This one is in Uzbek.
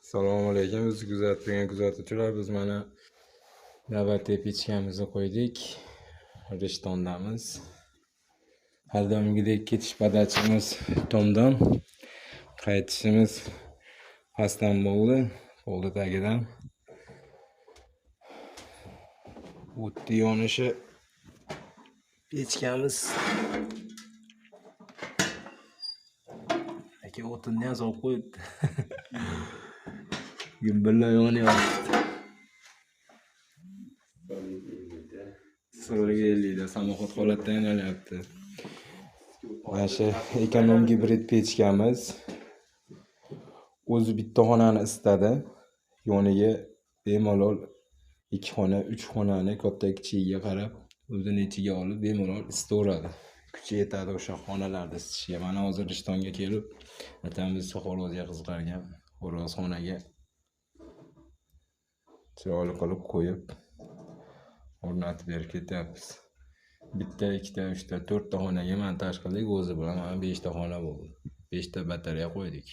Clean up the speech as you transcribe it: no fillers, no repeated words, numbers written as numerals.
Assalomu alaykum. Bizni kuzatib turgan kuzatuvchilar, biz mana navbatdagi pechkamizni qo'ydik. Rishtondamiz. Har doimgidek ketish podachimiz tomdan, qaytishimiz pastdan bo'ldi. Qo'lda tagidan. O'tni yonishi pechkamiz. Aka o'tinni ham solib qo'yibdi. Gimbillar yonyapti. So'riga 50 da samoxod holatda aylanayapti. Mana shu ekonom gibrid pechkamiz. O'zi bitta xonani istadi. Yoniga bemalol 2 xona, 3 xonani katta kichigiga qarab o'zini ichiga olib bemalol isitaveradi. Kuchi yetadi o'sha xonalarda isitishga. Mana hozir Rishtonga kelib, atamiz xo'rozga qiziqargan. Xo'roz xonaga chiroyli qilib qo'yib o'rnatib berib ketyapmiz. Bitta, ikkita, uchta, 4 ta xonaga montaj qildik. O'zi bilan mana 5 ta xona bo'ldi. 5 ta batareya qo'ydik.